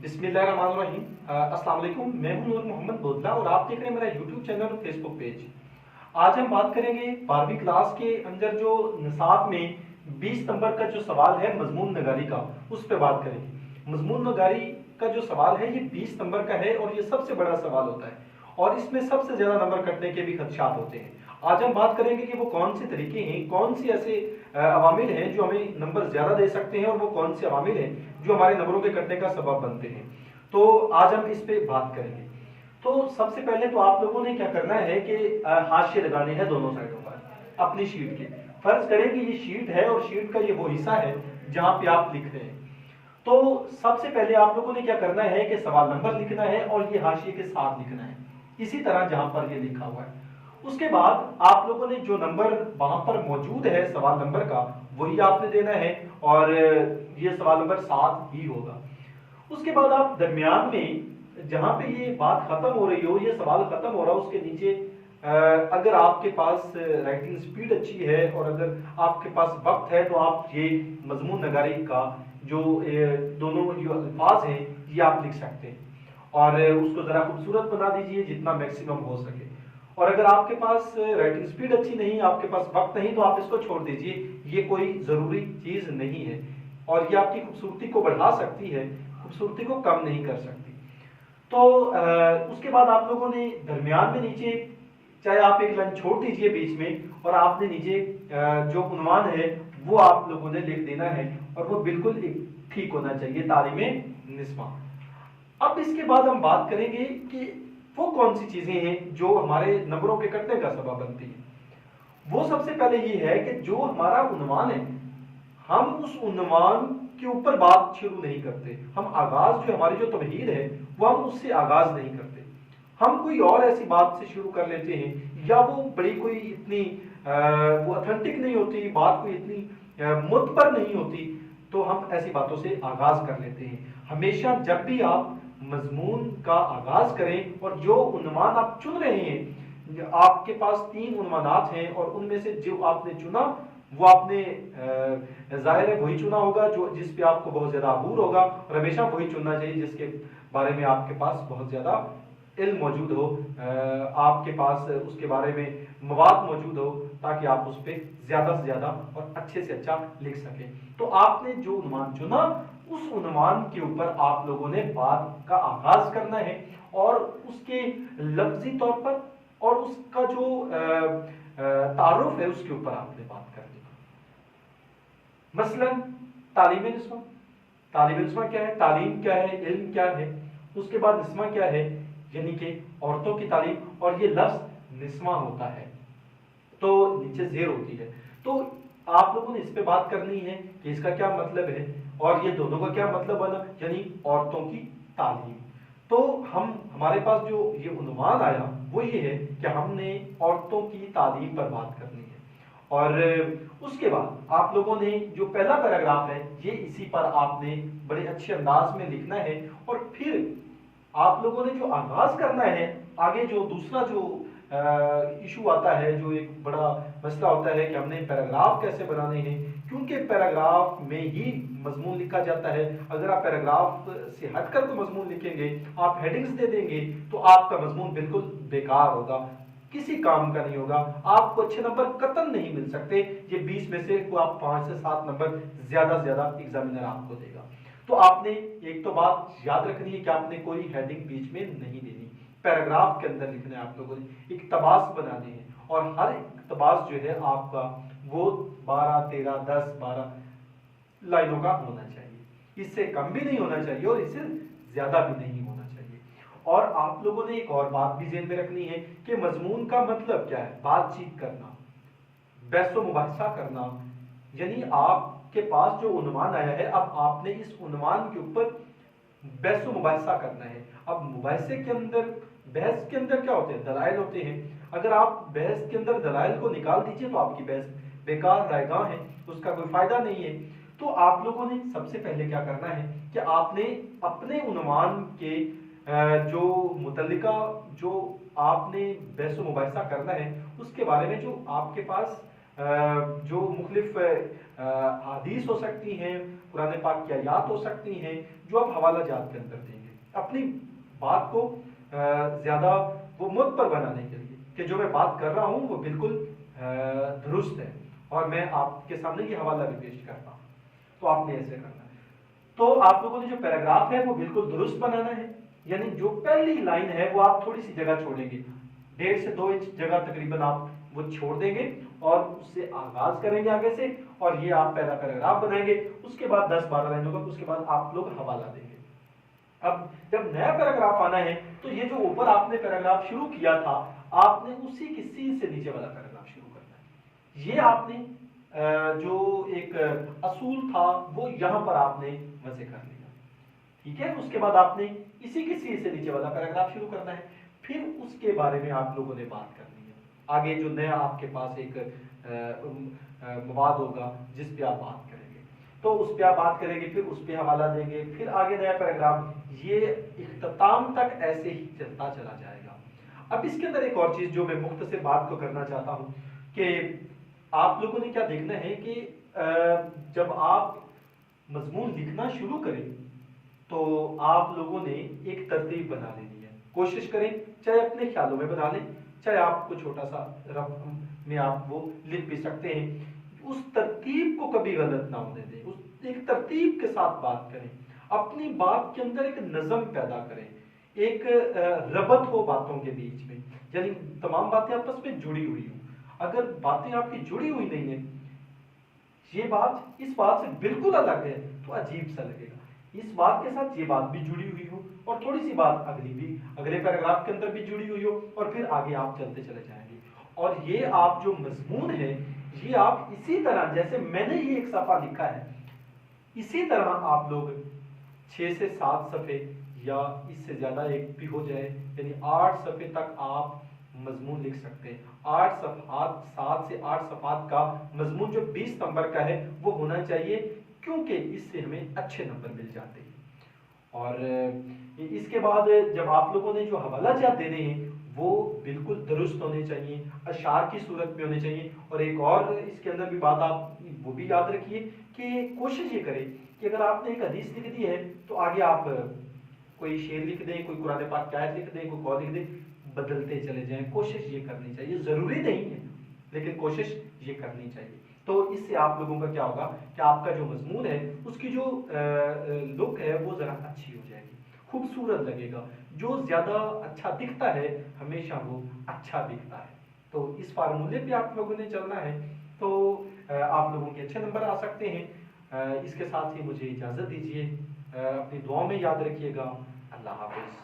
बिस्मिल्लाहिर्रहमानिर्रहीम। अस्सलाम वालेकुम। मैं हूं नूर मोहम्मद बोदला और आप देख रहे हैं मेरा यूट्यूब चैनल और फेसबुक पेज। आज हम बात करेंगे 12वीं क्लास के अंदर जो निसाब में 20 नंबर का जो सवाल है मजमून नगारी का, उस पर बात करेंगे। मजमून नगारी का जो सवाल है ये 20 नंबर का है और ये सबसे बड़ा सवाल होता है और इसमें सबसे ज्यादा नंबर कटने के भी खदशात होते हैं। आज हम बात करेंगे कि वो कौन से तरीके हैं, कौन सी ऐसे अवामिल हैं जो हमें नंबर ज्यादा दे सकते हैं और वो कौन से अवामिल हैं जो हमारे नंबरों के कटने का सबब बनते हैं। तो आज हम इस पे बात करेंगे। तो सबसे पहले तो आप लोगों ने क्या करना है कि हाशिए लगाने हैं दोनों साइडों पर अपनी शीट के। फर्ज करें कि ये शीट है और शीट का ये वो हिस्सा है जहां पे आप लिख रहे हैं। तो सबसे पहले आप लोगों ने क्या करना है कि सवाल नंबर लिखना है और ये हाशिए के साथ लिखना है, इसी तरह जहां पर ये लिखा हुआ है। उसके बाद आप लोगों ने जो नंबर वहां पर मौजूद है सवाल नंबर का, वही आपने देना है और ये सवाल नंबर 7 ही होगा। उसके बाद आप दरमियान में जहां पे ये बात खत्म हो रही हो, ये सवाल खत्म हो रहा हो, उसके नीचे अगर आपके पास राइटिंग स्पीड अच्छी है और अगर आपके पास वक्त है तो आप ये मजमून नगारी का जो दोनों जो अल्फाज हैं ये आप लिख सकते हैं और उसको जरा खूबसूरत बना दीजिए जितना मैक्सिमम हो सके। और अगर आपके पास राइटिंग स्पीड अच्छी नहीं, आपके पास वक्त नहीं, तो आप इसको छोड़ दीजिए, ये कोई जरूरी चीज नहीं है और ये आपकी खूबसूरती को बढ़ा सकती है, खूबसूरती को कम नहीं कर सकती। तो उसके बाद आप लोगों ने दरमियान में नीचे, चाहे आप एक लाइन छोड़ दीजिए बीच में और आपने नीचे जो उन्वान है वो आप लोगों ने लिख देना है और वो बिल्कुल ठीक होना चाहिए, तालीमे निस्मा। अब इसके बाद हम बात करेंगे कि वो कौन सी चीजें हैं जो हमारे नंबरों के कटने का सबब बनती है। वो सबसे पहले ये है कि जो हमारा उन्वान है, हम उस उन्वान के ऊपर बात शुरू नहीं करते। हम आगाज जो हमारी जो तमहीद है वो हम उससे आगाज नहीं करते, हम कोई और ऐसी बात से शुरू कर लेते हैं या वो बड़ी कोई इतनी वो ऑथेंटिक नहीं होती, बात कोई इतनी मुतबर नहीं होती, तो हम ऐसी बातों से आगाज कर लेते हैं। हमेशा जब भी आप मजमून का आगाज करें और जो उन्वान आप चुन रहे हैं, आपके पास 3 उन्वानात हैं और उनमें से जो आपने चुना वो आपने जाहिर है वही चुना होगा जो जिस पे आपको बहुत ज्यादा अबूर होगा, और हमेशा वही चुनना चाहिए जिसके बारे में आपके पास बहुत ज्यादा इल्म मौजूद हो, आपके पास उसके बारे में मवाद मौजूद हो, ताकि आप उस पर ज्यादा से ज्यादा और अच्छे से अच्छा लिख सकें। तो आपने जो उन्वान चुना उस उन्वान के ऊपर आप लोगों ने बात का आगाज करना है और उसके लफ्जी तौर पर और उसका जो तारुफ है उसके ऊपर आपने बात करनी। मसलन तालीम निस्मा, तालीम निस्मा क्या है, तालीम क्या है, इल्म क्या है। उसके बाद निस्मा क्या है, यानी कि औरतों की तालीम, और ये लफ्ज निस्मा होता है तो नीचे जेर होती है। तो आप लोगों ने इस पे बात करनी है कि इसका क्या मतलब है और ये दोनों का क्या मतलब बना, यानी औरतों की तालीम। तो हमारे पास जो ये उन्वान आया वो ये है कि हमने औरतों की तालीम पर बात करनी है। और उसके बाद आप लोगों ने जो पहला पैराग्राफ है ये इसी पर आपने बड़े अच्छे अंदाज में लिखना है और फिर आप लोगों ने जो आगाज करना है, आगे जो दूसरा जो इशू आता है, जो एक बड़ा मसला होता है कि हमने पैराग्राफ कैसे बनाने हैं, क्योंकि पैराग्राफ में ही मजमून लिखा जाता है। अगर आप पैराग्राफ से हटकर कोई मजमून लिखेंगे, आप हेडिंग्स दे देंगे, तो आपका मजमून बिल्कुल बेकार होगा, किसी काम का नहीं होगा, आपको अच्छे नंबर कतई नहीं मिल सकते। ये 20 में से आप 5 से 7 नंबर ज्यादा से ज्यादा एग्जामिनर आपको देगा। तो आपने एक तो बात याद रखनी है कि आपने कोई हेडिंग बीच में नहीं देनी, पैराग्राफ के अंदर लिखना है। आप लोगों ने इक्तबास बनाने हैं और हर इक्तबास जो है आपका वो 12, 13, 10, 12 लाइनों का होना चाहिए, इससे कम भी नहीं होना चाहिए और इससे ज्यादा भी नहीं होना चाहिए। और आप लोगों ने एक और बात भी ज़हन में रखनी है कि मजमून का मतलब क्या है, बातचीत करना, बहसो मुबाहिसा करना, यानी आपके पास जो उन्वान आया है, अब आपने इस उन्वान के ऊपर बहसो मुबाहिसा करना है। अब मुबाहिसे के अंदर, बहस के अंदर क्या होते हैं, दलाइल होते हैं। अगर आप बहस के अंदर दलाइल को निकाल दीजिए तो आपकी बहस बेकार रायगाह है, उसका कोई फायदा नहीं है। तो आप लोगों ने सबसे पहले क्या करना है कि आपने अपने उन्वान के जो मुतल्लिका जो आपने बहसो मुबाहिसा करना है उसके बारे में जो आपके पास जो मुख्तलिफ हदीस हो सकती हैं, قرآن پاک کی آیات ہو سکتی ہیں جو آپ حوالہ جات کے اندر دیں گے اپنی بات کو زیادہ وہ متبر بنانے کے لیے کہ جو میں بات کر رہا ہوں وہ بالکل درست ہے اور میں آپ کے سامنے یہ حوالہ بھی پیش کرتا ہوں، تو آپ نے ایسے کرنا ہے۔ تو آپ لوگوں نے جو پیراگراف ہے وہ بالکل درست بنانا ہے، یعنی جو پہلی لائن ہے وہ آپ تھوڑی سی جگہ چھوڑیں گے، 1.5 سے 2 انچ جگہ تقریباً آپ وہ چھوڑ دیں گے اور اس سے آغاز کریں گے آگے سے، اور یہ آپ پہلا پیراگراف بنائیں گے، اس کے بعد 10-12 لائن ہوگا، اس کے بعد آپ لوگ حوالہ دیں گے۔ اب جب نیا پیراگراف آنا ہے تو یہ جو اوپر آپ نے پیراگراف شروع کیا تھا آپ نے اسی کی سی سے نیچے والا پیراگراف شروع کرنا ہے، یہ آپ نے جو ایک اصول تھا وہ یہاں پر آپ نے وضع کر لیا، ٹھیک ہے۔ اس کے بعد آپ نے اسی کی سی سے نیچے والا پیراگراف شروع کرنا ہے، پھر اس کے بارے میں آپ لوگوں نے بات کرنی ہے، آگے جو نیا آپ کے پاس ایک مواد ہوگا جس پہ آپ بات کریں گے تو اس پہ آپ بات کریں گے، پھر اس پہ حوالہ دیں گے، پھر آگے نیا پیراگراف، یہ اختتام تک ایسے ہی چلتا چلا جائے گا۔ اب اس کے اندر ایک اور چیز جو میں مختصر بات کو کرنا چاہتا ہوں کہ آپ لوگوں نے کیا دیکھنا ہے کہ جب آپ مضمون لکھنا شروع کریں تو آپ لوگوں نے ایک ترتیب بنا لینی ہے، کوشش کریں چاہے اپنے خیالوں میں بنا لیں، چاہے آپ کو چھوٹا سا رف میں آپ وہ لکھ بھی سکتے ہیں، اس ترتیب کو کبھی غلط نہ ہونے دیں، اس ایک ترتیب کے ساتھ بات کریں، اپنی بات کے اندر ایک نظم پیدا کریں، ایک ربط ہو باتوں کے بیچ میں، یعنی تمام باتیں آپس میں جڑی ہوئی ہوں۔ اگر باتیں آپ کی جڑی ہوئی نہیں ہیں، یہ بات اس بات سے بالکل الگ ہے تو عجیب سا لگے گا، اس بات کے ساتھ یہ بات بھی جڑی ہوئی ہو اور تھوڑی سی بات اگلی بھی اگلے پیراگراف کے اندر بھی جڑی ہوئی ہو اور پھر آگے آپ چلتے چلے جائیں گے، اور یہ آپ جو مضمون ہے یہ آپ اسی طرح جیسے میں نے یہ ایک صفحہ لکھا ہے اسی طرح آپ لوگ 6 سے 7 صفحے یا اس سے زیادہ ایک بھی ہو جائے، یعنی 8 صفحے تک آپ مضمون لکھ سکتے ہیں۔ 8 صفحات 7 سے 8 صفحات کا مضمون جو 20 نمبر کا ہے وہ ہونا چاہیے، کیونکہ اس سے ہمیں اچھے نمبر مل جاتے ہیں۔ اور اس کے بعد جب آپ لوگوں نے جو حوالہ جات دینے ہیں وہ بالکل درست ہونے چاہیے، اشعار کی صورت میں ہونے چاہیے، اور ایک اور اس کے اندر بھی بات آپ وہ بھی یاد رکھیے کہ کوشش یہ کریں کہ اگر آپ نے ایک حدیث لکھ دی ہے تو آگے آپ کوئی شعر لکھ دیں، کوئی قرآن پاک کی آیت لکھ دیں، کوئی قول لکھ دیں، بدلتے چلے جائیں، کوشش یہ کرنی چاہیے، ضروری نہیں ہے لیکن کوشش یہ کرنی چاہیے۔ تو اس سے آپ لوگوں کا کیا ہوگا کہ آپ کا جو مضمون ہے اس کی جو لک ہے وہ ذرا اچھی ہو جائے گی، خوبصورت لگے گا، جو زیادہ اچھا دکھتا ہے ہمیشہ وہ اچھا دکھتا ہے۔ تو اس فارمولے پہ آپ لوگوں نے چلنا ہے تو آپ لوگوں کے اچھے نمبر آ سکتے ہیں۔ اس کے ساتھ ہی مجھے اجازت دیجیے، اپنی دعاؤں میں یاد رکھیے گا۔ اللہ حافظ۔